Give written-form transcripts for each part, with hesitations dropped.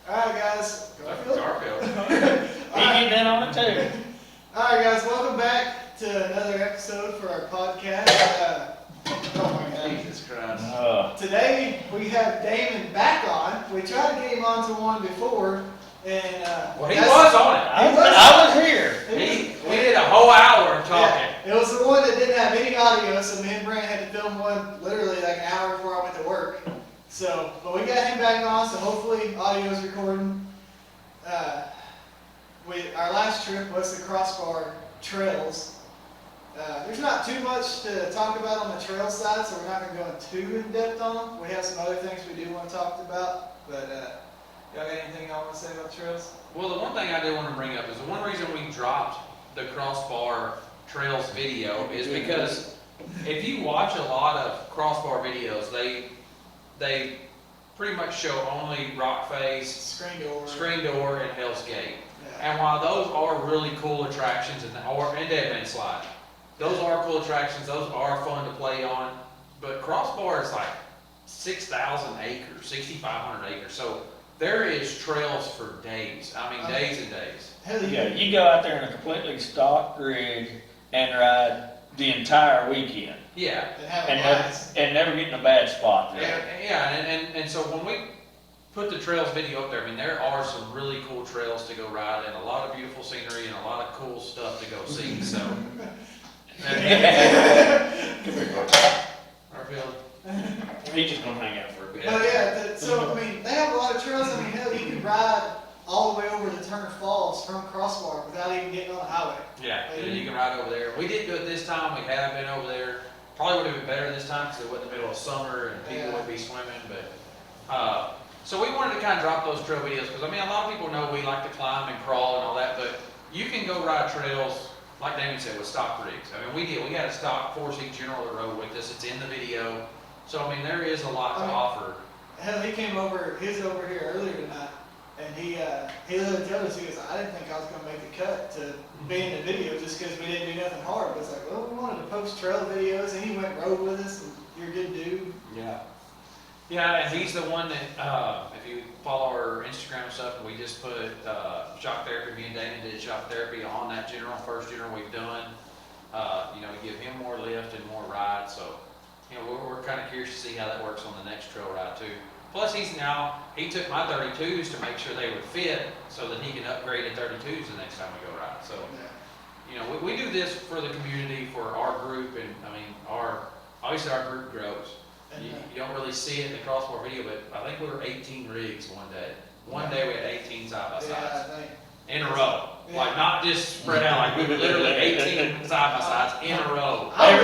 Alright guys. Garfield. He get in on it too. Alright guys, welcome back to another episode for our podcast. Oh my God. Jesus Christ. Today we have Damon back on. We tried to get him onto one before, and Well, he was on it. I was here. We did a whole hour of talking. Yeah, it was the one that didn't have any audio, so me and Brent had to film one literally like an hour before I went to work. So, but we got him back on, so hopefully audio is recording. Our last trip was the crossbar trails. There's not too much to talk about on the trail side, so we're not going to go too in depth on them. We have some other things we do want to talk about, but y'all got anything y'all want to say about the trails? Well, the one thing I did want to bring up is the one reason we dropped the crossbar trails video is because if you watch a lot of crossbar videos, they pretty much show only rock face, screen door, and Hell's Gate. Yeah. And while those are really cool attractions, and Dead Man Slide, those are cool attractions, those are fun to play on, but crossbar is like 6,000 acres, 6,500 acres, so there is trails for days. I mean, days and days. Hell Yeah, you go out there in a completely stock rig and ride the entire weekend. Yeah. And never get in a bad spot there. And so when we put the trails video up there, I mean, there are some really cool trails to go ride and a lot of beautiful scenery and a lot of cool stuff to go see, so. Come here, Garfield. He's just gonna hang out for a bit. But yeah, so I mean, they have a lot of trails. I mean, hell, you can ride all the way over to Turner Falls from Crossbar without even getting on the highway. Yeah, you can ride over there. We didn't do it this time. We have been over there. Probably would have been better this time because it wasn't the middle of summer and people would be swimming. But so we wanted to kind of drop those trail videos because I mean, a lot of people know we like to climb and crawl and all that, but you can go ride trails. Like Damon said, with stock rigs. I mean, we did. We had a stock 4-seat General that rode with us. It's in the video. So, I mean, there is a lot to offer. Hell, he came over, he was over here earlier tonight, and he literally told us, he goes, I didn't think I was going to make the cut to be in the video just because we didn't do nothing hard. But it's like, well, we wanted to post trail videos, and he went and rode with us, and you're a good dude. Yeah. Yeah, and he's the one that, if you follow our Instagram and stuff, we just put shock therapy. Me and Damon did shock therapy on that first general we've done. You know, we give him more lift and more ride. So, you know, we're kind of curious to see how that works on the next trail ride too. Plus, he took my 32s to make sure they would fit so that he can upgrade to 32s the next time we go ride. So, you know, we do this for the community, for our group, and I mean, obviously our group grows. You don't really see it in the crossbar video, but I think we were 18 rigs one day. One day we had 18 side by sides in a row. Yeah. Like not just spread out, like we were literally 18 side by sides in a row. I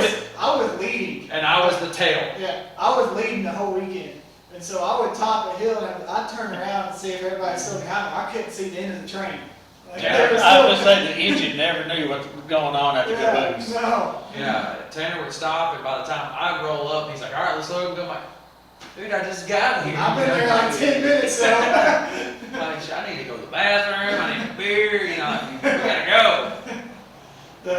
was leading. And I was the tail. Yeah, I was leading the whole weekend. And so I would top a hill and I'd turn around and see if everybody's still behind me. I couldn't see the end of the train. Like, I was saying the engine never knew what was going on after the boost. No. Yeah, Tanner would stop, and by the time I roll up, he's like, all right, let's load and go. I'm like, dude, I just got here. I've been there like 10 minutes, so. Like, I need to go to the bathroom, I need a beer, you know, we gotta go.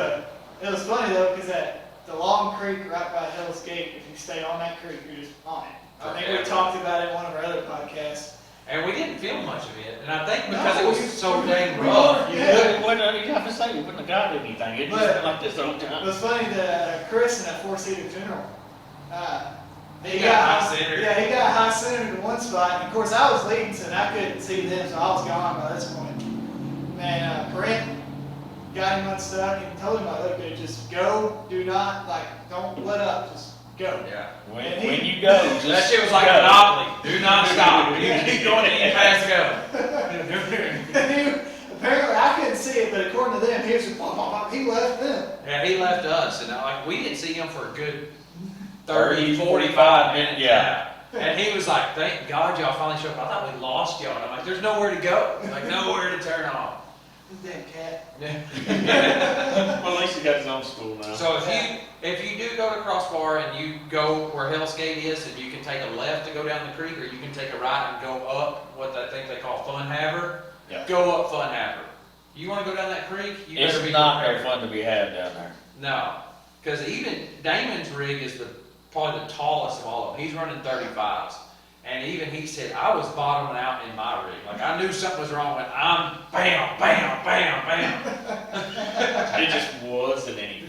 It was funny though, because at the long creek right by Hell's Gate, if you stay on that creek, you're just on it. I think we talked about it in one of our other podcasts. And we didn't film much of it, and I think because it was so dang rough. You have to say, you wouldn't have got anything. It just been like this the whole time. It was funny that Chris in that 4-seater General, he got high centered. Yeah, he got high centered in one spot. And of course, I was leading, so I couldn't see them, so I was gone by this point. Man, Brent got him unstuck and told him, look, dude, just go, don't let up, just go. Yeah. When you go, just that shit was like a monopoly. Do not stop. You keep going and you fast go. Apparently, I couldn't see it, but according to them, he was just, he left them. Yeah, he left us, and like we didn't see him for a good 30, 45 minutes. Yeah. And he was like, thank God y'all finally showed up. I thought we lost y'all. And I'm like, there's nowhere to go. Like, nowhere to turn off. This damn cat. Well, at least he got his own school now. So if you do go to Crossbar and you go where Hell's Gate is, and you can take a left to go down the creek, or you can take a right and go up what I think they call Fun Haver. Yeah. Go up Fun Haver. You want to go down that creek? You it's better be not prepared. very fun to be had down there. No, because even Damon's rig is probably the tallest of all of them. He's running 35s. And even he said, I was bottoming out in my rig. Like, I knew something was wrong when I'm bam, bam, bam, bam. It just wasn't any.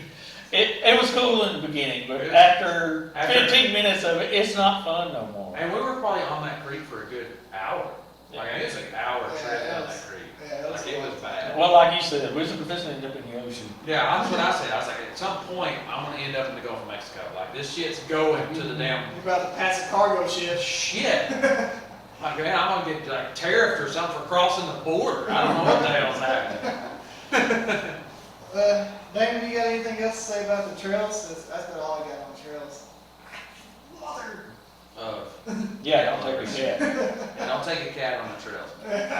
It was cool in the beginning, but after 15 minutes of it, it's not fun no more. And we were probably on that creek for a good hour. Like, it was an hour trip Yeah, down that creek. yeah, Like, it was bad. Well, like you said, we was fixing to end up in the ocean. Yeah, that's what I said. I was like, at some point, I'm gonna end up in the Gulf of Mexico. Like, this shit's going to the damn You're about to pass a cargo ship. shit. Like, man, I'm gonna get like tariffed or something for crossing the border. I don't know what the hell's happening. Damon, you got anything else to say about the trails? That's about all I got on the trails. Mother. Yeah, don't take a cat. And don't take a cat on the trails.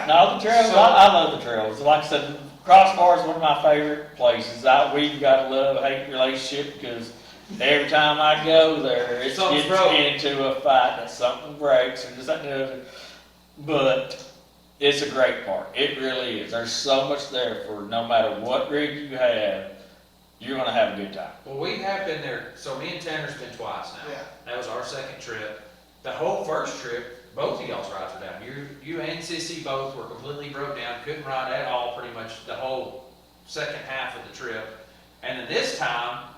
No, the trails, So- I love the trails. Like I said, Crossbar is one of my favorite places. We've got a love-hate relationship because every time I go there, it Something's gets broke. into a fight that something breaks or this, that, and the other. But it's a great park. It really is. There's so much there for no matter what rig you have, you're gonna have a good time. Well, we have been there. So me and Tanner's been twice now. Yeah. That was our second trip. The whole first trip, both of y'all's rides were down. You and Sissy both were completely broke down, couldn't ride at all pretty much the whole second half of the trip. And then this time,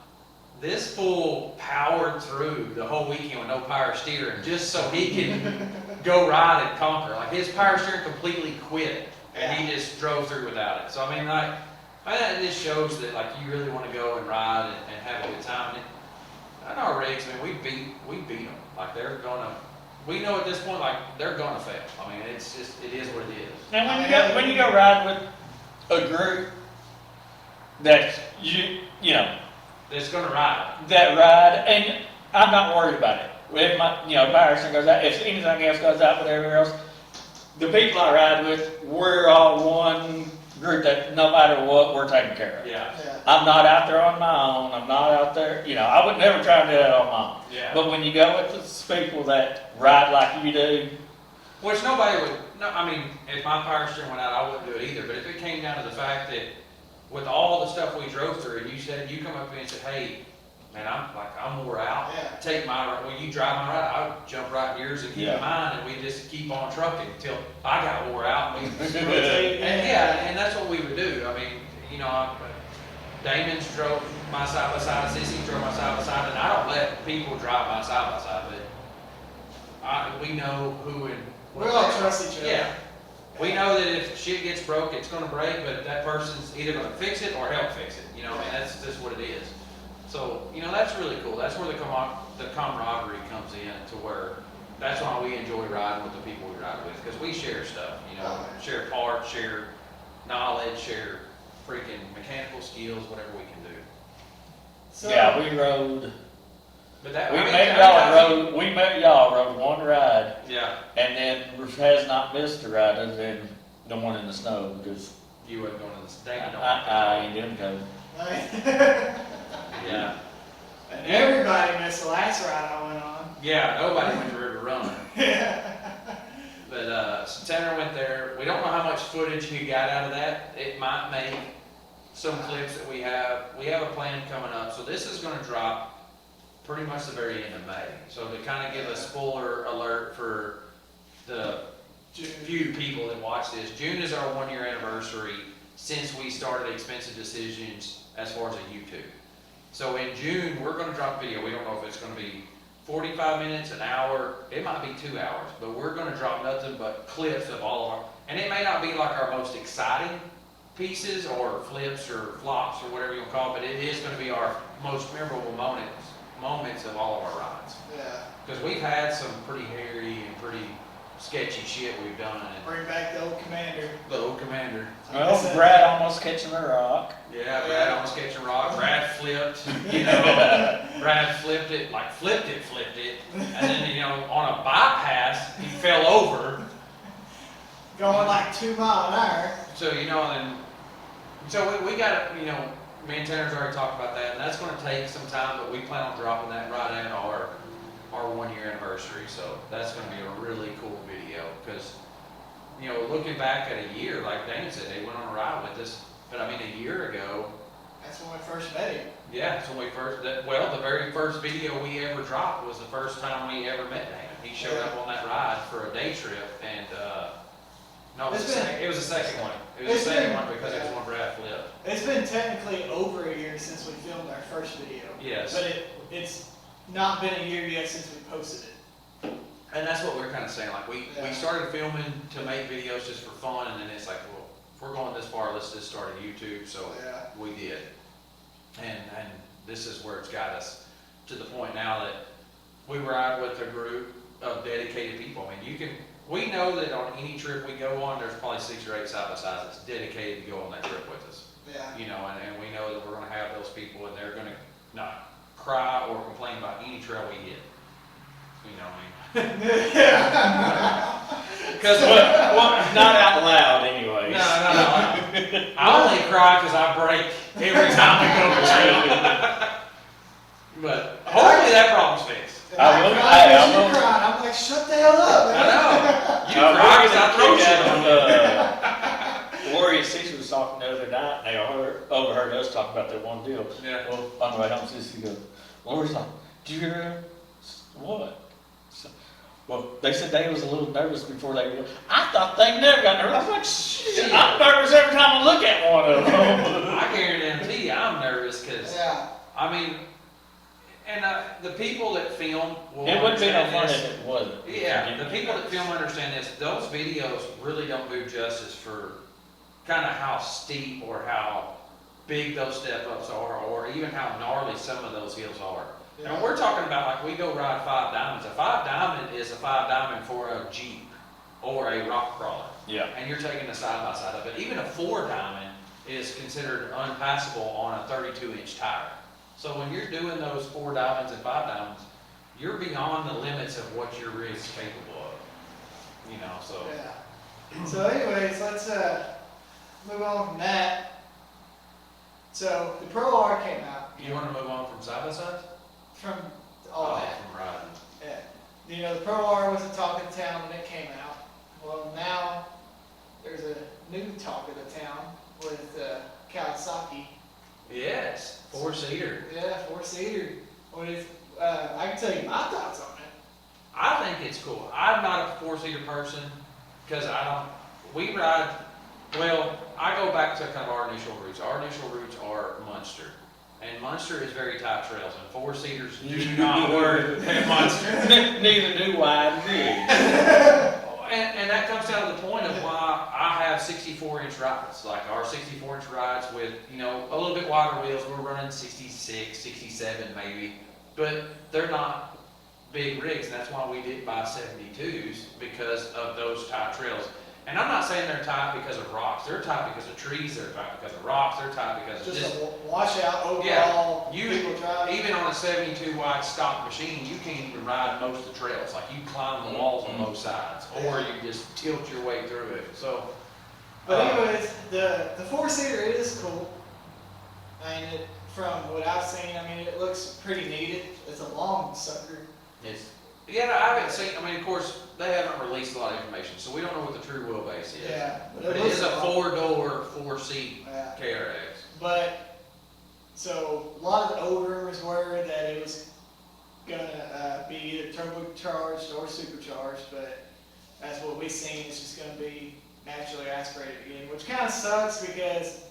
this fool powered through the whole weekend with no power steering just so he can go ride and conquer. Like, his power steering completely quit and he just drove through without it. So I mean, like, it just shows that like you really want to go and ride and have a good time. And our rigs, I mean, we beat them. Like, we know at this point, like, they're gonna fail. I mean, it is what it is. And when you go ride with a group that you know, It's gonna ride. that ride, and I'm not worried about it. If my, power steering goes out, if anything else goes out, whatever else, the people I ride with, we're all one group that no matter what, we're taken care of. Yeah. Yeah. I'm not out there on my own. I'm not out there, I would never try to do that on my own. Yeah. But when you go with those people that ride like you do, Which nobody would, no, I mean, if my power steering went out, I wouldn't do it either. But if it came down to the fact that with all the stuff we drove through, and you come up to me and said, hey, man, I'm wore out. Yeah. Take my, when you drive my ride, I would jump right in yours and keep Yeah. mine, and we just keep on trucking until I got wore out. And we Rotate. and that's what we would do. I mean, Damon's drove my side by side, Sissy drove my side by side, and I don't let people drive my side by side, but we know who and We all trust each other. Yeah. We know that if shit gets broke, it's gonna break, but that person's either gonna fix it or help fix it, and that's just what it is. So, that's really cool. That's where the camaraderie comes in, to where that's why we enjoy riding with the people we ride with, because we share stuff, share parts, share knowledge, share freaking mechanical skills, whatever we can do. So, yeah, we rode. But that, We met y'all rode one ride, Yeah, and then has not missed a ride other than the one in the snow because you wasn't going to the state, you don't. I ain't doing go. Yeah. And everybody missed the last ride I went on. Yeah, nobody went to River Run. But, so Tanner went there. We don't know how much footage he got out of that. It might make some clips that we have. We have a plan coming up. So this is gonna drop pretty much the very end of May. So to kind of give a spoiler alert for the few people that watch this, June is our 1 year anniversary since we started Expensive Decisions as far as a YouTube. So in June, we're gonna drop a video. We don't know if it's gonna be 45 minutes, an hour, it might be 2 hours, but we're gonna drop nothing but clips of all of our, and it may not be like our most exciting pieces or flips or flops or whatever you want to call it, but it is gonna be our most memorable moments of all of our rides. Yeah. Because we've had some pretty hairy and pretty sketchy shit we've done, and Bring back the old commander. the old commander. Well, Brad almost catching the rock. Yeah, Brad almost catching rock. Brad flipped, Brad flipped it, and then, on a bypass, he fell over. Going like 2 miles an hour. So, so we got, me and Tanner's already talked about that, and that's gonna take some time, but we plan on dropping that right at our 1 year anniversary, so that's gonna be a really cool video, because, looking back at a year, like Damon said, they went on a ride with us, but I mean, a year ago, That's when we first met him. yeah, that's when the very first video we ever dropped was the first time we ever met Damon. he showed up on that ride for a day trip, and, no, it was the second one. It was the second one because it was one Brad flipped. It's been technically over a year since we filmed our first video. Yes. But it's not been a year yet since we posted it. And that's what we're kind of saying, like, we Yeah. started filming to make videos just for fun, and then it's like, well, if we're going this far, let's just start a YouTube, so Yeah. we did. And this is where it's got us to the point now that we ride with a group of dedicated people. I mean, we know that on any trip we go on, there's probably 6 or 8 side-by-sides that's dedicated to go on that trip with us. Yeah. You know, and we know that we're gonna have those people, and they're gonna not cry or complain about any trail we hit. You know what I mean? Cause well, not out loud anyways. No. I only cry because I break every time we go to trail. But hopefully that problem's fixed. I will- You're I will- crying. I'm like, shut the hell up, I man. know. You cry because I throw shit on. Lori and Cece was talking the other night, they overheard us talk about that one deal. Yeah. Well, on the way home, Cece goes, Lori's like, did you hear him? What? So, well, they said they was a little nervous before they went. I thought they never got nervous. I was like, shit, I'm nervous every time I look at one of them. I guarantee you I'm nervous because, Yeah. I mean, and the people that film will It wouldn't be no understand fun this. if it wasn't. Yeah, the people that film understand this. Those videos really don't do justice for kind of how steep or how big those step-ups are, or even how gnarly some of those hills are. Yeah. And we're talking about, like, we go ride 5 diamonds. A 5 diamond is a 5 diamond for a Jeep or a rock crawler. Yeah. And you're taking the side-by-side of it. Even a 4 diamond is considered unpassable on a 32-inch tire. So when you're doing those 4 diamonds and 5 diamonds, you're beyond the limits of what your rig's capable of. You know, so. Yeah. So anyways, let's move on from that. So the Pro R came out You want to move on from side-by-sides? from all that. From riding. Yeah. You know, the Pro R was the talk of the town when it came out. Well, now there's a new talk of the town with Kawasaki. Yes, 4-seater. Yeah, 4-seater. What is? I can tell you my thoughts on it. I think it's cool. I'm not a 4-seater person because we ride, well, I go back to kind of our initial roots. Our initial roots are Munster. And Munster is very tight trails, and 4-seaters do not work at Munster. Neither do wide rigs. And that comes down to the point of why I have 64-inch rides. Like our 64-inch rides with, you know, a little bit wider wheels. We're running 66, 67 maybe. But they're not big rigs, and that's why we did buy 72s, because of those tight trails. And I'm not saying they're tight because of rocks. They're tight because of trees. They're tight because of rocks. They're tight because of Just a washout overall. People drive. even on a 72 wide stock machine, you can't even ride most of the trails. Like you climb the walls on both sides, or you just tilt your way through it. So, But anyways, the 4-seater is cool. I mean, from what I've seen, I mean, it looks pretty neat. It's a long sucker. I haven't seen. I mean, of course, they haven't released a lot of information, so we don't know what the true wheelbase is. Yeah, But it is a 4-door, 4-seat Yeah. KRX. But so a lot of the old rumors were that it was gonna be either turbocharged or supercharged, but that's what we've seen. It's just gonna be naturally aspirated again, which kind of sucks because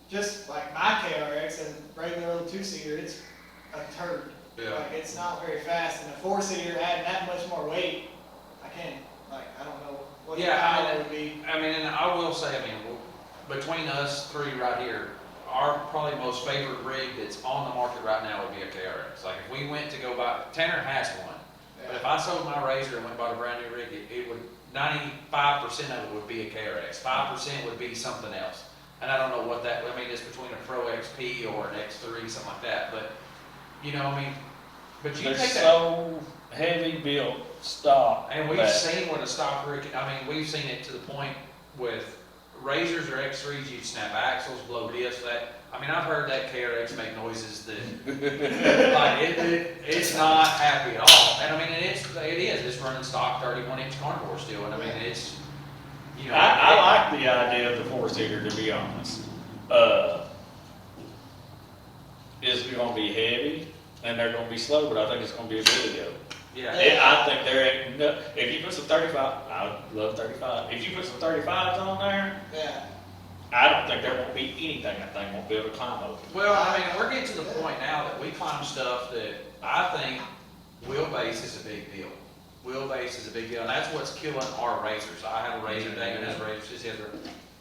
just like my KRX and regular old 2-seater, it's a turd. Yeah. Like it's not very fast, and a 4-seater adding that much more weight, I don't know what the power would be. I mean, and I will say, I mean, between us 3 right here, our probably most favorite rig that's on the market right now would be a KRX. Like if we went to go buy, Tanner has one, but if I sold my Razor and went and bought a brand new rig, it would, 95% of it would be a KRX. 5% would be something else. And I don't know what that, I mean, it's between a Pro XP or an X3, something like that, but, you know, I mean, but you They're take that. so heavy built stock. And we've that- seen what a stock rig, I mean, we've seen it to the point with Razors or X3s, you snap axles, blow discs, I mean, I've heard that KRX make noises that, like, it's not happy at all. And I mean, it's running stock 31-inch carnivore still, and I mean, it's, you know. I like the idea of the 4-seater, to be honest. It's gonna be heavy, and they're gonna be slow, but I think it's gonna be a video. Yeah. I think there ain't no, if you put some 35, I would love 35. If you put some 35s on there, Yeah. I don't think there won't be anything that thing won't be able to climb over. Well, I mean, we're getting to the point now that we climb stuff that I think wheelbase is a big deal. Wheelbase is a big deal, and that's what's killing our razors. I have a razor, Damon has a razor, his other,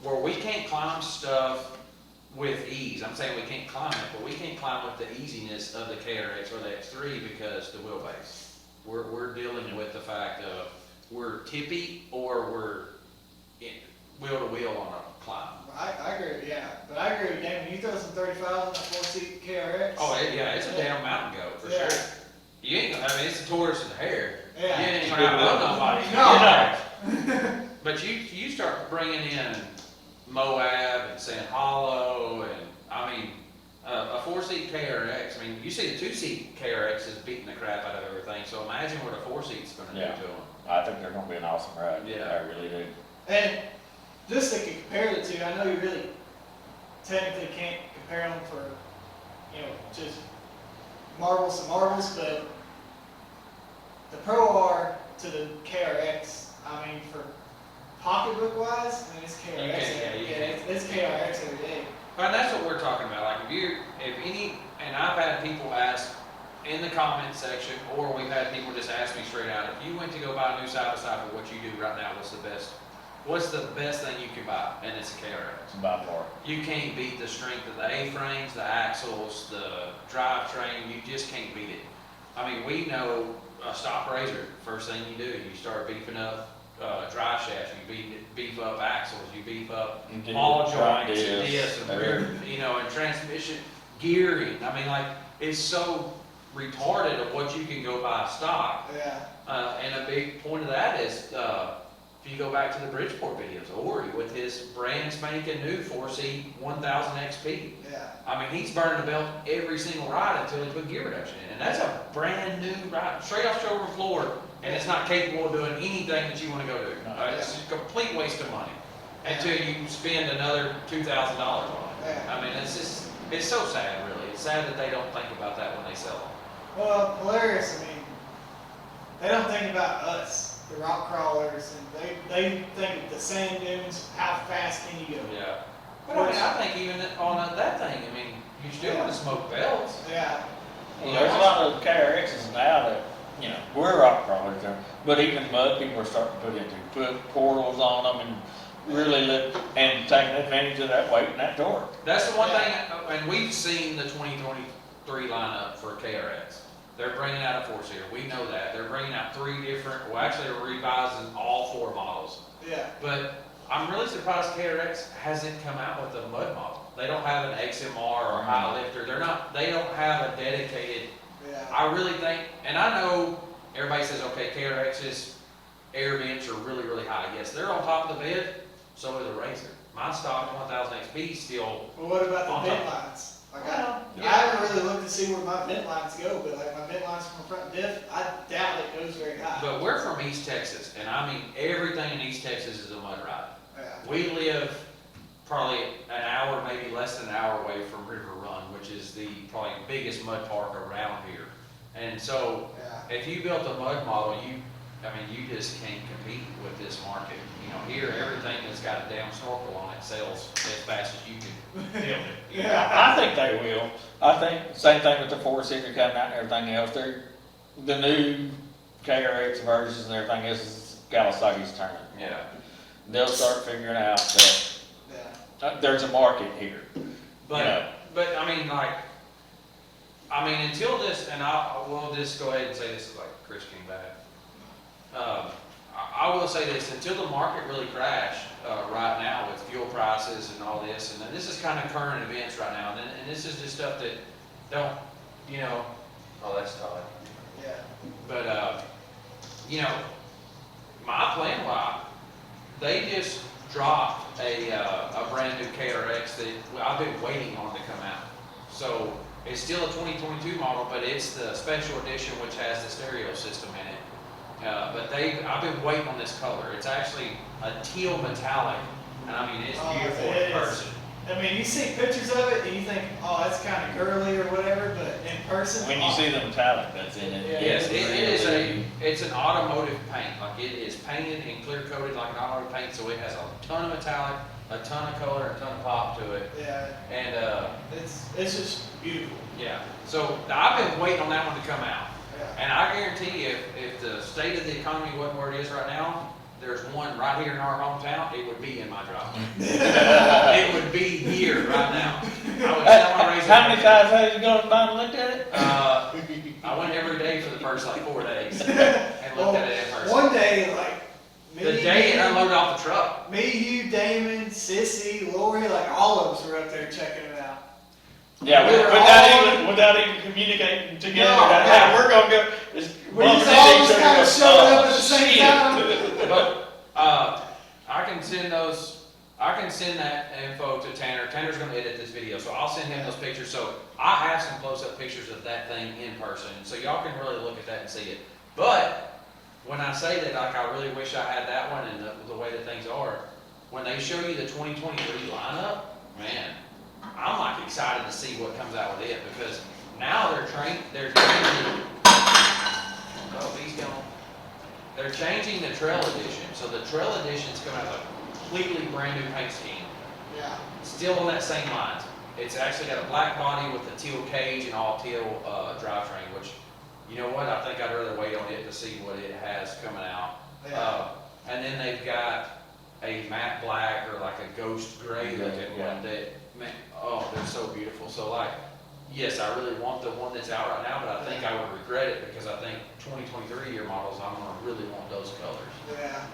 where we can't climb stuff with ease. I'm saying we can't climb it, but we can't climb with the easiness of the KRX or the X3 because the wheelbase. We're dealing with the fact of we're tippy or we're wheel to wheel on a climb. I agree, yeah, but I agree with Damon, you throw some 35 on that 4-seat KRX. Oh, yeah, it's a damn mountain goat for Yeah. sure. You ain't gonna, I mean, it's a tortoise in the hair. Yeah. You ain't gonna outrun nobody. No. But you start bringing in Moab and Sand Hollow and, I mean, a 4-seat KRX, I mean, you see the 2-seat KRX is beating the crap out of everything, so imagine what a 4-seat's gonna Yeah. do to them. I think they're gonna be an awesome ride. Yeah. I really do. And just to compare the two, I know you really technically can't compare them for, just marbles to marbles, but the Pro R to the KRX, I mean, for pocketbook wise, I mean, it's KRX. You can. It's KRX every day. And that's what we're talking about, like and I've had people ask in the comment section, or we've had people just ask me straight out, if you went to go buy a new side-by-side for what you do right now, what's the best thing you can buy? And it's a KRX. By far. You can't beat the strength of the A-frames, the axles, the drivetrain, you just can't beat it. I mean, we know a stock razor, first thing you do, you start beefing up drive shafts, you beef up axles, you beef up ball joints, and this, and transmission, gearing. I mean, like, it's so retarded of what you can go buy stock. Yeah. And a big point of that is, if you go back to the Bridgeport videos, Ori with his brand spanking new 4-seat 1000 XP. Yeah. I mean, he's burning the belt every single ride until he put gear reduction in. And that's a brand new ride, straight off showroom floor, and it's not capable of doing anything that you want to go do. It's a complete waste of money until you spend another $2,000 on it. Yeah. I mean, it's so sad, really. It's sad that they don't think about that when they sell them. Well, Polaris, I mean, they don't think about us, the rock crawlers, and they think of the sand dunes, how fast can you go? Yeah. But I mean, I think even on that thing, I mean, you still want to smoke belts. Yeah. Well, there's a lot of KRXs now that, we're rock crawlers there, but even mud people are starting to put portals on them and really and taking advantage of that weight and that torque. That's the one thing, and we've seen the 2023 lineup for KRX. They're bringing out a 4-seater. We know that. They're bringing out 3 different, well, actually, they're revising all 4 models. Yeah. But I'm really surprised KRX hasn't come out with a mud model. They don't have an XMR or a high lifter. They don't have a dedicated. Yeah. I really think, and I know everybody says, okay, KRX's air vents are really, really high. Yes, they're on top of the bed, so is the Razor. My stock 1000 XP still. Well, what about on the vent top. lines? Like Yeah. I haven't really looked to see where my vent lines go, but like my vent lines from front diff, I doubt it goes very high. But we're from East Texas, and I mean, everything in East Texas is a mud ride. Yeah. We live probably an hour, maybe less than an hour away from River Run, which is the probably biggest mud park around here. And so, Yeah. if you built a mud model, you just can't compete with this market. Here, everything that's got a damn snorkel on it sells as fast as you can build it. Yeah. I think they will. I think, same thing with the 4-seater coming out and everything else. The new KRX versions and everything else is Kawasaki's turn. Yeah. They'll start figuring out that Yeah. there's a market here. But until this, and I will just go ahead and say this, like Chris came back. I will say this, until the market really crashed right now with fuel prices and all this, and then this is kind of current events right now, and this is just stuff that don't, oh, that's Todd. Yeah. But, my plan, they just dropped a brand new KRX that I've been waiting on to come out. So it's still a 2022 model, but it's the special edition which has the stereo system in it. But I've been waiting on this color. It's actually a teal metallic, and I mean, it's Oh, beautiful it in is. person. I mean, you see pictures of it and you think, oh, that's kind of girly or whatever, but in person, When you oh, see the metallic that's in it. Yeah. Yes, it's an automotive paint, like it is painted and clear coated like an automotive paint, so it has a ton of metallic, a ton of color, a ton of pop to it. yeah, And, it's just beautiful. yeah, so I've been waiting on that one to come out. Yeah. And I guarantee you, if the state of the economy wasn't where it is right now, there's one right here in our hometown, it would be in my driveway. It would be here right now. I would tell my razor. How many times have you gone by and looked at it? I went every day for the first like 4 days and looked at it in person. One day, like, me, The day it unloaded off the truck. me, you, Damon, Sissy, Lori, like all of us were up there checking it out. Yeah, We were all- without even communicating together, No, that, yeah. hey, we're gonna go. Just We bump just into all each just other, kind of go, showed up "Oh, at the same shit." time. But I can send those. I can send that info to Tanner. Tanner's going to edit this video, so I'll send him those pictures. So I have some close-up pictures of that thing in person, so y'all can really look at that and see it. But when I say that, like, I really wish I had that one and the way that things are, when they show you the 2023 lineup, man, I'm like excited to see what comes out with it because now they're changing. Oh, he's gone. They're changing the Trail Edition, so the Trail Edition's coming out with a completely brand new paint scheme. Yeah. Still on that same lines. It's actually got a black body with a teal cage and all teal drivetrain, which, you know what, I think I'd rather wait on it to see what it has coming out. Yeah. And then they've got a matte black or like a ghost gray looking Yeah. one that, man, oh, they're so beautiful. So like, yes, I really want the one that's out right now, but I think I would regret it because I think 2023 year models, I'm gonna really want those colors. Yeah.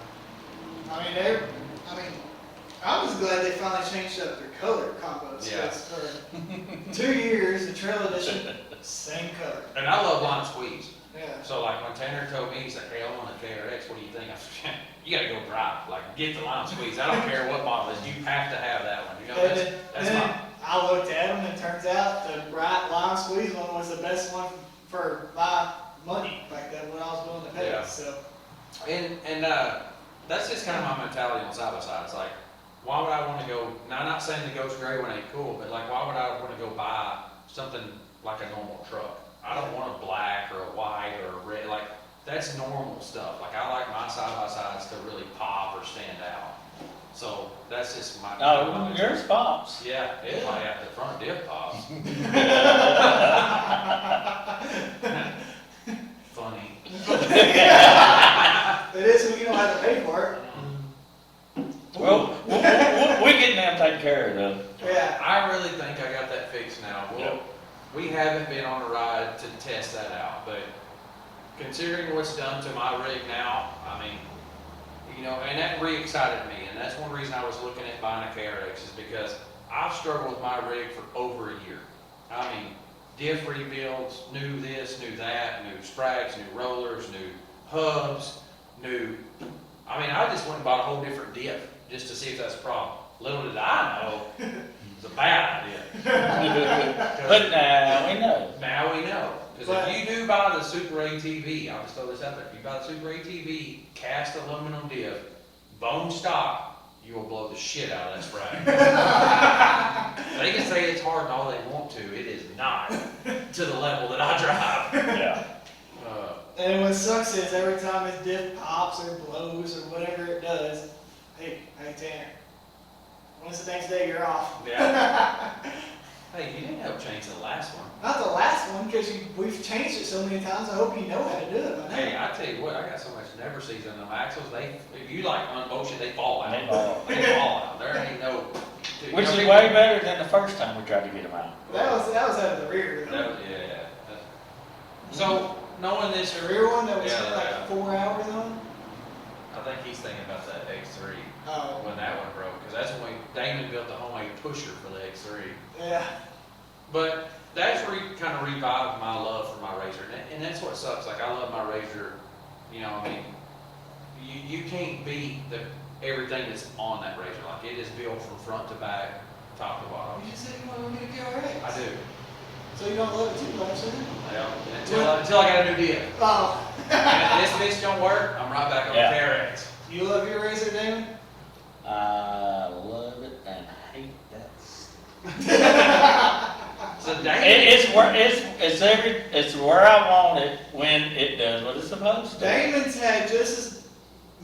I was glad they finally changed up their color combos. Yeah. 'Cause for 2 years, the Trail Edition, same color. And I love lime squeeze. Yeah. So like when Tanner told me, he's like, hey, I want a KRX, what do you think? I said, you gotta go dry, like get the lime squeeze. I don't care what model it is, you have to have that one. You know, And that's then my, I looked at them and it turns out the bright lime squeeze one was the best one for my money back then when I was willing to pay. Yeah. So, and that's just kind of my mentality on side by side. It's like, why would I want to go, now I'm not saying the ghost gray one ain't cool, but like why would I want to go buy something like a normal truck? I don't want a black or a white or a red, like that's normal stuff. Like I like my side by sides to really pop or stand out. So that's just my. Oh, yours pops. Yeah, it might have the front diff pops. Funny. it is when you don't have to pay for it. Well, we get them taken care of though. Yeah. I really think I got that fixed now. Well, Yep. we haven't been on a ride to test that out, but considering what's done to my rig now, I mean, you know, and that re-excited me, and that's one reason I was looking at buying a KRX is because I've struggled with my rig for over a year. I mean, diff rebuilds, new this, new that, new sprags, new rollers, new hubs, I just went and bought a whole different diff just to see if that's a problem. Little did I know, it's a bad idea. But now we know. Now we know. Because if you do buy the Super ATV, I'll just throw this out there, if you buy the Super ATV cast aluminum diff, bone stock, you will blow the shit out of that sprag. They can say it's hard and all they want to, it is not to the level that I drive. Yeah. And what sucks is every time his diff pops or blows or whatever it does, hey Tanner, when's the next day you're off? Yeah. Hey, you didn't help change the last one. Not the last one, because we've changed it so many times. I hope you know how to do it by now. Hey, I tell you what, I got so much never sees on them axles. If you like unmotion, they fall out. They fall. They fall out. There ain't no. Which is way better than the first time we tried to get them out. That was out of the rear. Yeah. So knowing this, The rear one that we Yeah, spent like yeah. 4 hours on. I think he's thinking about that X3 Oh, when that one broke, because that's when Damon built the homemade pusher for the X3. yeah. But that's kind of revived my love for my Razor, and that's what sucks. Like I love my Razor, you know. I mean, you can't beat everything that's on that Razor. Like it is built from front to back, top to bottom. You just said you want to get a KRX. I do. So you don't love it too much, then? Yeah, until I got a new deal. Oh. And if this bitch don't work, I'm right back on Yeah. the KRX. You love your Razor, Damon? I love it and hate that It's where I want it when it does what it's supposed to. Damon's had just as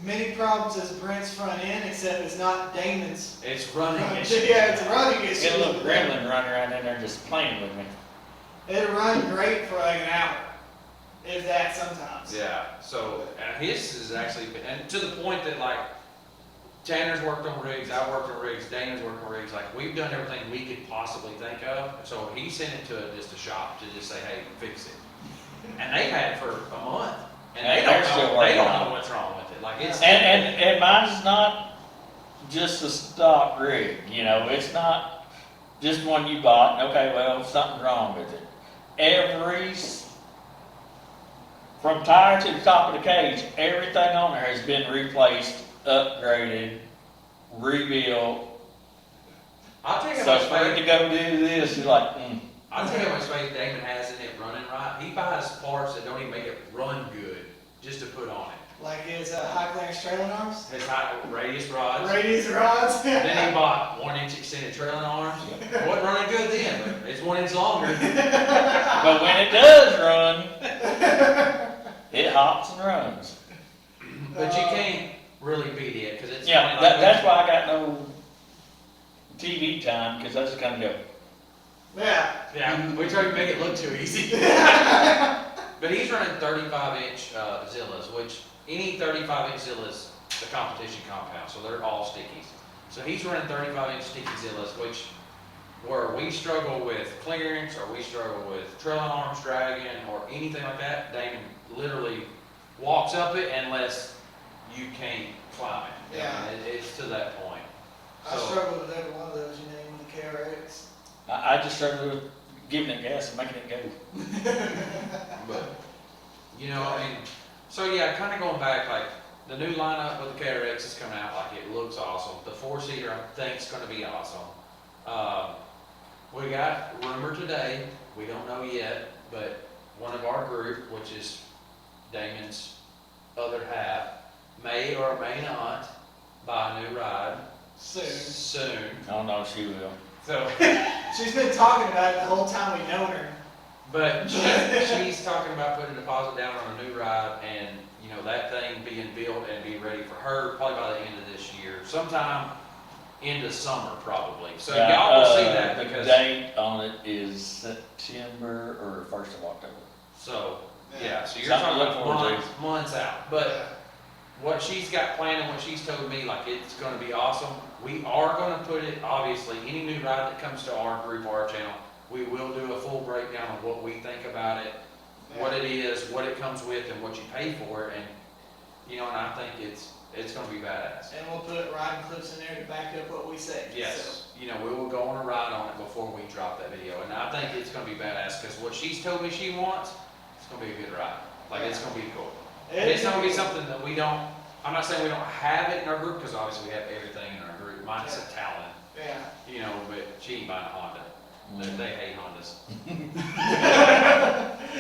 many problems as Brent's front end, except it's not Damon's. It's running Yeah, issue. it's a running issue. Get a little gremlin running around in there just playing with me. It'll run great for like an hour, if that sometimes. Yeah, so his is actually, and to the point that like, Tanner's worked on rigs, I've worked on rigs, Dana's worked on rigs, like, we've done everything we could possibly think of, so he sent it to just a shop to just say, hey, fix it. And they've had it for a month, and they They're don't still know, working on it. what's wrong with it, like, it's. And mine's not just a stock rig, you know, it's not just one you bought, and okay, well, something's wrong with it. From tire to the top of the cage, everything on there has been replaced, upgraded, rebuilt. I'll tell you how So much for it to faith, go do this, you're like, I'll tell you how much faith Damon has in it running right, he buys parts that don't even make it run good, just to put on it. Like his high clearance trailing arms, His high radius rods. radius rods. Then he bought 1-inch extended trailing arms. Wasn't running good then, but it's 1 inch longer. but when it does run, it hops and runs. But you can't really beat it, because it's. Yeah, funny, like, that's why I got no TV time, because I just kind of go, Yeah. Yeah, we try to make it look too easy. But he's running 35-inch Zillas, which any 35-inch Zillas, the competition compound, so they're all stickies. So he's running 35-inch sticky Zillas, which where we struggle with clearance, or we struggle with trailing arms dragging, or anything like that, Damon literally walks up it unless you can't climb it. Yeah. I mean, it's to that point. I So- struggled with every one of those you named, the KRX. I just started with giving it gas and making it go. But, you know, I mean, so yeah, kind of going back, like, the new lineup with the KRX is coming out, like, it looks awesome. The 4-seater, I think, is gonna be awesome. We got rumor today, we don't know yet, but one of our group, which is Damon's other half, may or may not buy a new ride soon. Oh, no, she will. So, She's been talking about it the whole time we've known her. but she's talking about putting a deposit down on a new ride, and, you know, that thing being built and be ready for her probably by the end of this year, sometime into summer probably. So y'all will see that, because, The date on it is September or 1st of October. so, yeah, so you're Something to talking look about forward months out. But what she's got planned and what she's told me, like, it's gonna be awesome. We are gonna put it, obviously, any new ride that comes to our group, our channel, we will do a full breakdown of what we think about it, what it is, what it comes with, and what you pay for it, and, you know, and I think it's gonna be badass. And we'll put riding clips in there to back up what we say. Yes, you know, we will go on a ride on it before we drop that video, and I think it's gonna be badass, because what she's told me she wants, it's gonna be a good ride. Like, it's gonna be cool. And it's not gonna be something that we don't, I'm not saying we don't have it in our group, because obviously we have everything in our group, minus a Talon, Yeah. you know, but she ain't buying a Honda. They hate Hondas.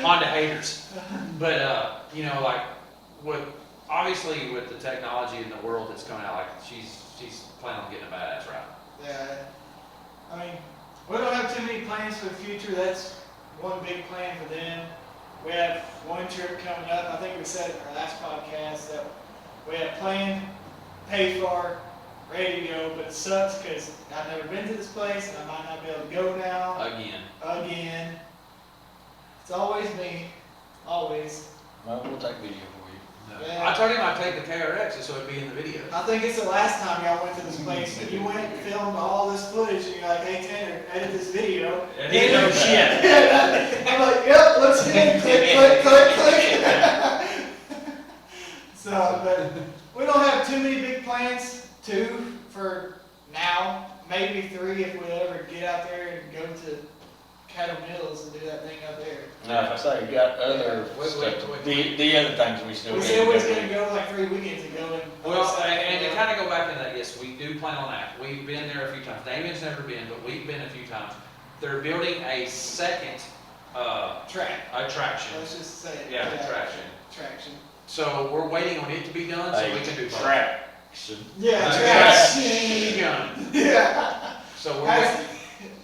Honda haters. But, you know, like, obviously with the technology in the world that's coming out, like, she's planning on getting a badass ride. Yeah. I mean, we don't have too many plans for the future. That's one big plan for them. We have one trip coming up. I think we said it in our last podcast that we have planned, paid for, ready to go, but it sucks because I've never been to this place and I might not be able to go now. Again. It's always me. Always. Well, we'll take video for you. Yeah. I told him I'd take the KRX so it'd be in the video. I think it's the last time y'all went to this place and you went and filmed all this footage and you're like, hey Tanner, edit this video. And he knows shit. I'm like, yep, looks good, click, click, click, click. So, but we don't have too many big plans, 2 for now, maybe 3 if we ever get out there and go to Cattle Mills and do that thing out there. Now, if I say you got other Wait, stuff, wait. the other things we still We need said we was to gonna go like 3 weekends ago and. Well, and to kind of go back into that, yes, we do plan on that. We've been there a few times. Damien's never been, but we've been a few times. They're building a second Track, attraction. let's just say it. Yeah, attraction. Traction. So we're waiting on it to be done so we can do both. traction. Yeah, Traction. traction. Yeah. So Has-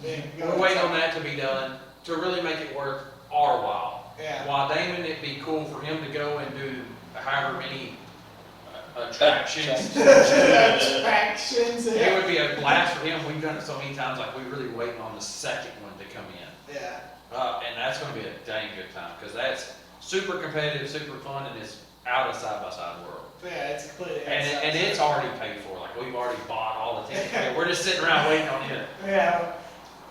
we're waiting on that to be done. to really make it worth our while. Yeah. While Damon, it'd be cool for him to go and do however many attractions. Attractions. It would be a blast for him. We've done it so many times, like we're really waiting on the second one to come in. Yeah. And that's gonna be a dang good time, because that's super competitive, super fun, and it's out of side-by-side world. Yeah, it's completely. And it's already paid for, like we've already bought all the tickets. We're just sitting around waiting on it. Yeah.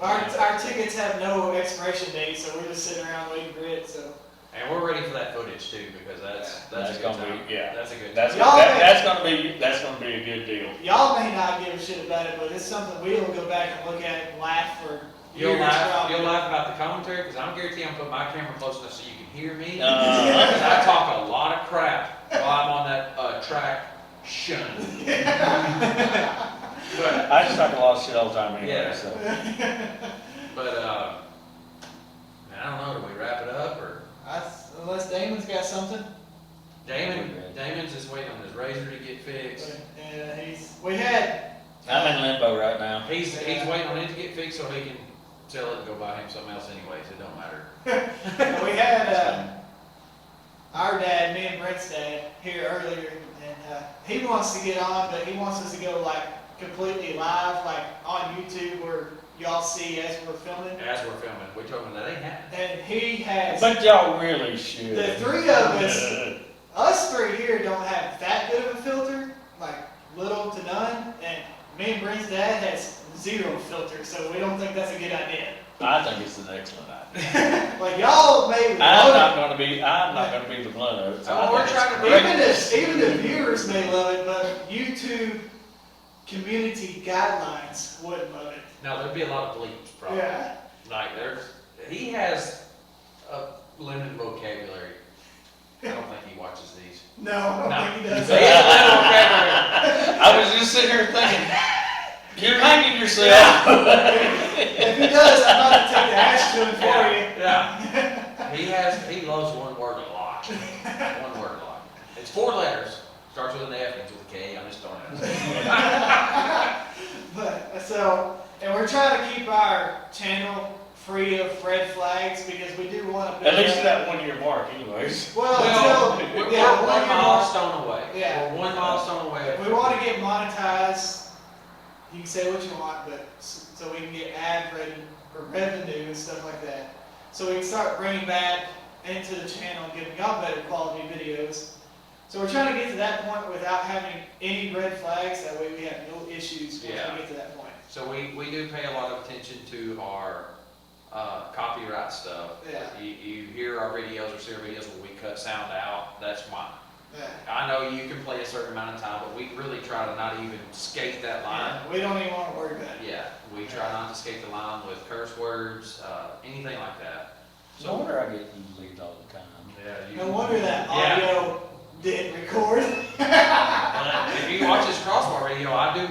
Our tickets have no expiration date, so we're just sitting around waiting for it, so. And we're ready for that footage too, because that's a good gonna time. be, yeah. That's a good That's, time. Y'all that's gonna be a good deal. Y'all may not give a shit about it, but it's something we'll go back and look at and laugh for You'll years. laugh probably. about the commentary, because I guarantee I'm putting my camera close enough so you can hear me. Uh-huh. Because I talk a lot of crap while I'm on that track shun. But, I just talk a lot of shit all the time anyway, Yeah. so. but I don't know, do we wrap it up, or? Unless Damon's got something. Damon's just waiting on his razor to get fixed. Yeah, we had. I'm in limbo right now. He's waiting on it to get fixed so he can sell it and go buy him something else anyways, it don't matter. We had our dad, me and Brett's dad, here earlier, and he wants to get on, but he wants us to go like completely live, like on YouTube, where y'all see as we're filming. As we're filming, we told him that ain't happening. And he has. But y'all really should. The three of us three here don't have that good of a filter, like little to none, and me and Brent's dad has zero filter, so we don't think that's a good idea. I think it's an excellent idea. Like y'all may. I'm not gonna be the blunt of it. So Oh, I we're think trying it's to great. Even the viewers may love it, but YouTube community guidelines wouldn't love it. No, there'd be a lot of bleeps, probably. Yeah. Like, he has a limited vocabulary. I don't think he watches these. No, I don't think he does. He has a limited vocabulary. I was just sitting here thinking, you're hanging yourself. If he does, I'm about to take the ash to him for you. Yeah. He loves one word a lot. One word a lot. It's 4 letters. Starts with an F, ends with a K. I'm just throwing it out. And we're trying to keep our channel free of red flags because we do want to. At least that 1 year mark anyways. Well, we're until, yeah, 1 one year milestone away. Yeah. We're one milestone away. If we want to get monetized, you can say what you want, but so we can get ad revenue and stuff like that. So we can start bringing back into the channel and giving y'all better quality videos. So we're trying to get to that point without having any red flags. That way we have no issues once we get to that point. So we do pay a lot of attention to our copyright stuff. Yeah. You hear our videos or see our videos where we cut sound out, that's why. Yeah. I know you can play a certain amount of time, but we really try to not even skate that line. We don't even want to worry about it. Yeah, we try not to skate the line with curse words, anything like that. No wonder I get you leads all the time. Yeah, No wonder that audio didn't record. If you watch this crossbar video, I do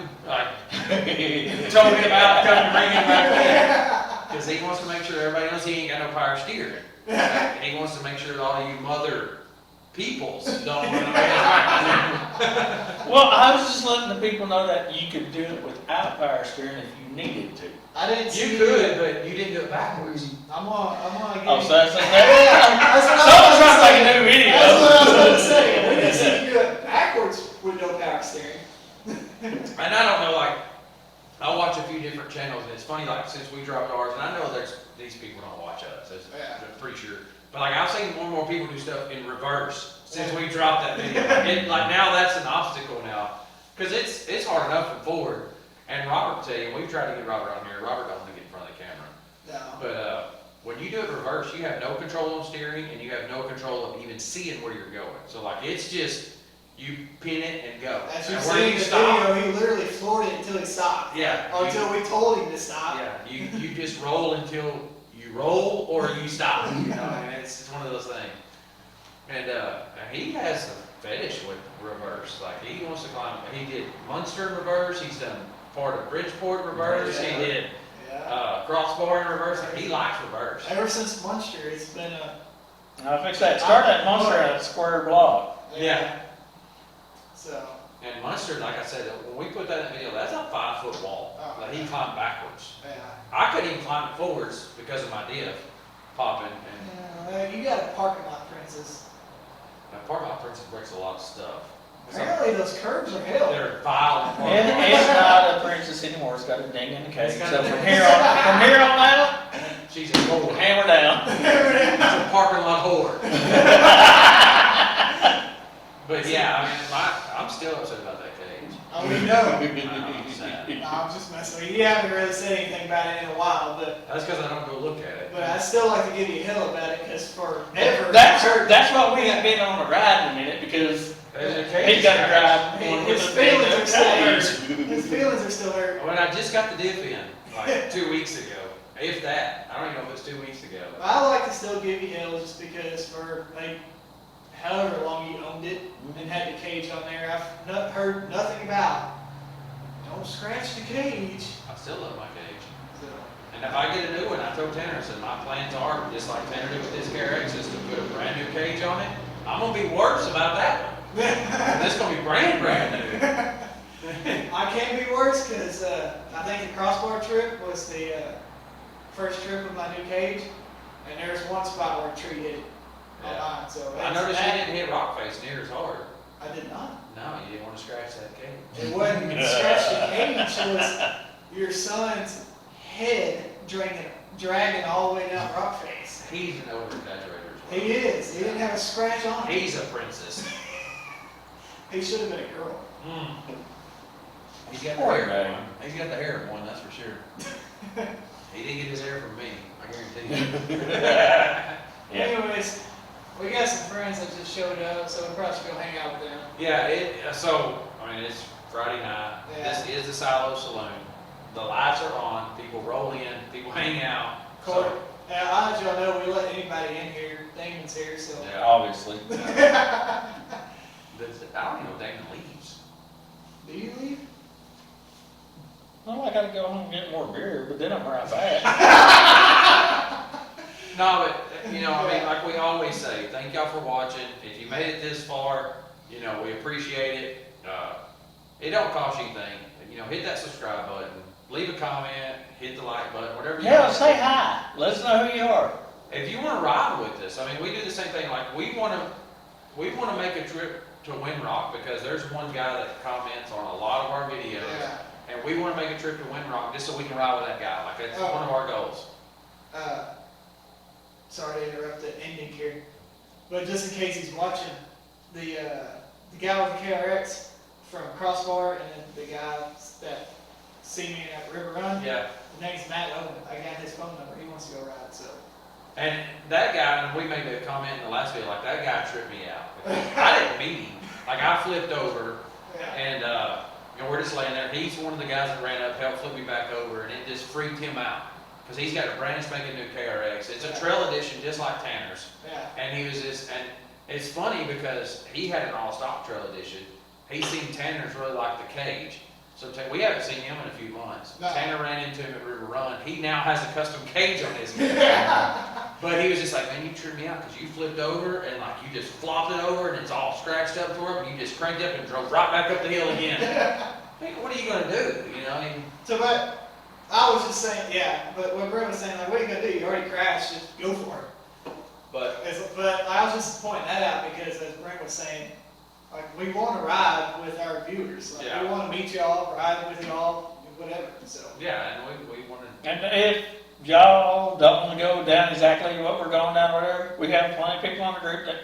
told me about coming to bring him back in. Because he wants to make sure everybody knows he ain't got no power steering. And he wants to make sure that all you mother peoples don't want to Well, I was just letting the people know that you could do it without power steering if you needed to. I didn't see You could, but you didn't do it backwards. I'm gonna get Oh, it. so that's That's what someone's I was trying to make gonna a new video. That's what I was going to say. We didn't see you do it backwards with no power steering. And I don't know, like, I watch a few different channels, and it's funny, like, since we dropped ours, and I know these people don't watch us, I'm pretty sure. But, like, I've seen more and more people do stuff in reverse since we dropped that video. Like, now that's an obstacle now. Because it's hard enough in forward. And Robert will tell you, we've tried to get Robert on here. Robert don't want to get in front of the camera. No. But when you do it reverse, you have no control on steering, and you have no control of even seeing where you're going. So, like, it's just, you pin it and go. As you And see where in you the stop, video, he literally floored it until he stopped. yeah. Or you- until we told him to stop. Yeah, you just roll until you roll or you stop. You know, and it's one of those things. And he has a fetish with reverse. Like he wants to climb. He did Munster in reverse. He's done part of Bridgeport in reverse. Yeah. He did Yeah. crossbar in reverse. Like, he likes reverse. Ever since Munster, it's been a. I'll fix that. Start that monster at a square block. Yeah. So, And Munster, like I said, when we put that in the video, that's a 5-foot wall. Oh, Like he yeah. climbed backwards. Yeah. I couldn't even climb it forwards because of my diff popping. And You got a parking lot, Princess. my parking lot princess breaks a lot of stuff. Apparently those curbs are hell. They're vile. And it's not a princess anymore, it's got a ding in the cage. It's got So a- from here on out, She's a gold. hammer down. It's a parking lot whore. But yeah, I mean, I'm still upset about that cage. Oh, we know. I'm sad. I'm just messing with you. You haven't really said anything about it in a while, but That's because I don't go look at it. I'd still like to give you hell about it because forever. That's why we haven't been on a ride in a minute, because There's a cage he's got to scratch. drive one His with a feelings are still hurt. cage. His feelings are still hurt. When I just got the diff in, like 2 weeks ago. If that. I don't even know if it's 2 weeks ago. I like to still give you hell just because for like however long you owned it and had the cage on there, I've heard nothing about. Don't scratch the cage. I still love my cage. So, And if I get a new one, I told Tanner, I said, my plans are, just like Tanner did with his KRX, is to put a brand new cage on it. I'm gonna be worse about that one. And this gonna be brand new. I can't be worse because I think the crossbar trip was the first trip with my new cage, and there's one spot where a tree hit it on Yeah. mine. So I that's noticed you that. didn't hit rock face near as hard. I did not. No, you didn't want to scratch that cage. It wasn't scratch the cage. It was your son's head dragging all the way down rock face. He's an over-exaggerator as well. He is. He didn't have a scratch on him. He's a princess. He should have been a girl. Mm. He's got the Poor hair guy. of one. He's got the hair of one, that's for sure. He didn't get his hair from me, I guarantee you. Yeah. Anyways, we got some friends that just showed up, so we're probably should go hang out with them. Yeah, so, I mean, it's Friday night. Yeah. This is the Silo Saloon. The lights are on, people roll in, people hang out. Corey, I'll let y'all know we let anybody in here. Damon's here, so. Yeah. Obviously. I don't even know if Damon leaves. Do you leave? Well, I gotta go home and get more beer, but then I'm right back. No, but, you know, I mean, like we always say, thank y'all for watching. If you made it this far, you know, we appreciate it. It don't cost you anything. You know, hit that subscribe button, leave a comment, hit the like button, whatever you Hell, want. say hi. Let us know who you are. If you want to ride with us, I mean, we do the same thing. Like we want to make a trip to Windrock because there's one guy that comments on a lot of our videos, Yeah. and we want to make a trip to Windrock just so we can ride with that guy. Like that's Oh. one of our goals. Sorry to interrupt the ending here, but just in case he's watching, the guy with the KRX from Crossbar and then the guy that see me at River Run, Yeah. his name's Matt Owen. I got his phone number. He wants to go ride, so. And that guy, and we made a comment in the last video, like that guy tripped me out. I didn't meet him. Like I flipped over, Yeah. and you know we're just laying there. He's one of the guys that ran up, helped flip me back over, and it just freaked him out because he's got a brand spanking new KRX. It's a trail edition, just like Tanner's. Yeah. And he was just, and it's funny because he had an all stock trail edition. He's seen Tanner's really like the cage. So we haven't seen him in a few months. No. Tanner ran into him at River Run. He now has a custom cage on his cage. But he was just like, man, you tripped me out because you flipped over and like you just flopped it over and it's all scratched up to him and you just cranked up and drove right back up the hill again. Hey, what are you gonna do? You know, I mean, So, but I was just saying, yeah. But what Brent was saying, like, what are you gonna do? You already crashed. Just go for it. but But I was just pointing that out because, as Brent was saying, like we want to ride with our viewers. Like Yeah. we want to meet y'all, ride with y'all, whatever. So. yeah, and we wanted. And if y'all don't want to go down exactly what we're going down, or whatever, we have plenty of people on the group that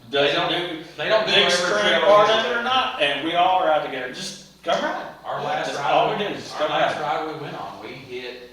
They doesn't don't- do They don't do the every extreme trail part we of do. it or not, and we all ride together. Just come ride. Our last That's ride, all we did is our come last ride. ride we went on, we hit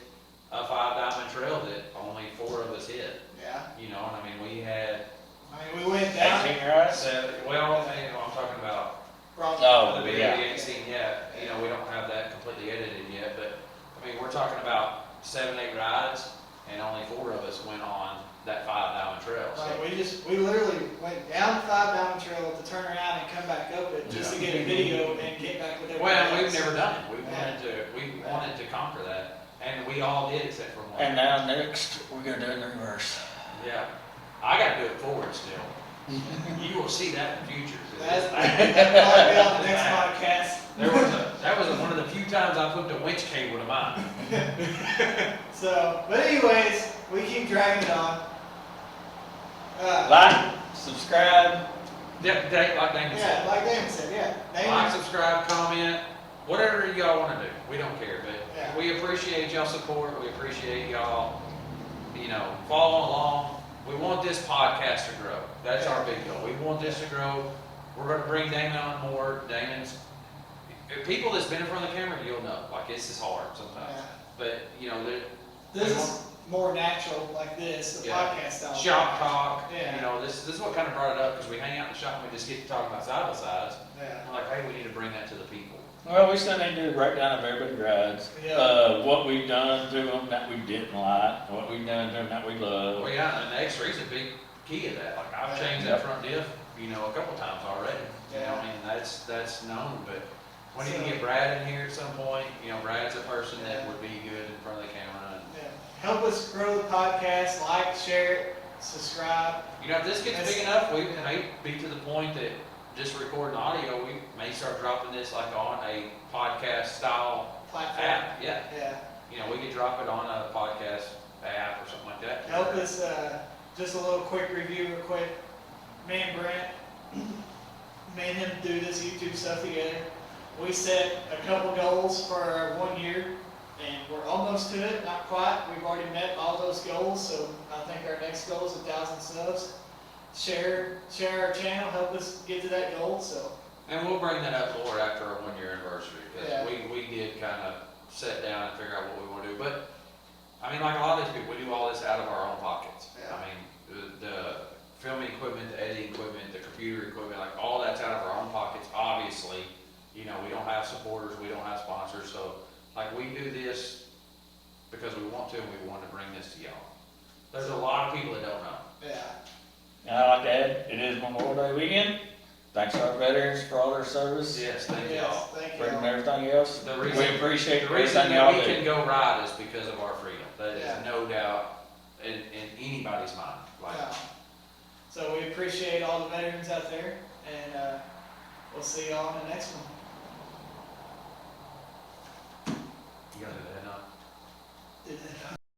a 5 diamond trail that only 4 of us hit. Yeah. You know, and I mean, we had I mean, we went down. 18 rides. 7. Well, you know, I'm talking about Oh, the video yeah. you ain't seen yet. You know, we don't have that completely edited yet, but I mean, we're talking about 7, 8 rides, and only 4 of us went on that 5 diamond trail. So. Like we literally went down 5 Diamond Trail to turn around and come back up it just to get a video and get back with everybody Well, we've else. never done it. We wanted to conquer that, and we all did except for one. And now next, we're gonna do it in reverse. Yeah, I got to do it forward still. You will see that in the future. 'Cause That'll probably be on the next podcast. that was one of the few times I put the winch cable to mine. So, but anyways, we keep dragging it on. Like, subscribe. Yeah, like Damon Yeah, said. like Damon said, yeah. Like, Damon, subscribe, comment, whatever y'all wanna do. We don't care, but Yeah. we appreciate y'all support. We appreciate y'all, following along. We want this podcast to grow. That's our big goal. We want this to grow. We're gonna bring Damon on board. People that's been in front of the camera, you'll know, like, this is hard sometimes. Yeah. But, this is more natural like this, the Yeah. podcast style. shop talk, Yeah. this is what kind of brought it up, because we hang out in the shop and we just get to talk about side by sides. Yeah. We're like, hey, we need to bring that to the people. Well, we still need to do a breakdown of everybody's rides. Yeah. What we've done to them that we didn't like, what we've done to them that we love. Well, yeah, and the X-ray is a big key of that. Like, I've Yeah. changed that front diff, a couple times already. Yeah. I mean, that's known, but we need to So- get Brad in here at some point. Brad's a person Yeah. that would be good in front of the camera. Yeah. Help us grow the podcast, like, share it, subscribe. If this gets That's- big enough, we may be to the point that just recording audio, we may start dropping this like on a podcast style Platform. app. Yeah. Yeah. We could drop it on a podcast app or something like that. Help us, just a little quick review real quick. Me and Brent, me and him do this YouTube stuff together. We set a couple goals for 1 year, and we're almost to it, not quite. We've already met all those goals, so I think our next goal is 1,000 subs. Share our channel, help us get to that goal, so. And we'll bring that up more after our 1 year anniversary, because Yeah. we did kind of sit down and figure out what we want to do. But, I mean, like a lot of these people, we do all this out of our own pockets. Yeah. I mean, the filming equipment, the editing equipment, the computer equipment, like all that's out of our own pockets, obviously. We don't have supporters, we don't have sponsors, so, like, we do this because we want to, and we want to bring this to y'all. There's a lot of people that don't know. Yeah. And I like to add, it is Memorial Day weekend. Thanks to our veterans for all their service. Yes, thank Yes, y'all. thank you. Freedom and everything else. The reason- We appreciate The reason everything that y'all we do. can go ride is because of our freedom. That Yeah. is no doubt in anybody's mind. Like, Yeah. So we appreciate all the veterans out there, and we'll see y'all in the next one. you gotta do that now. Did that.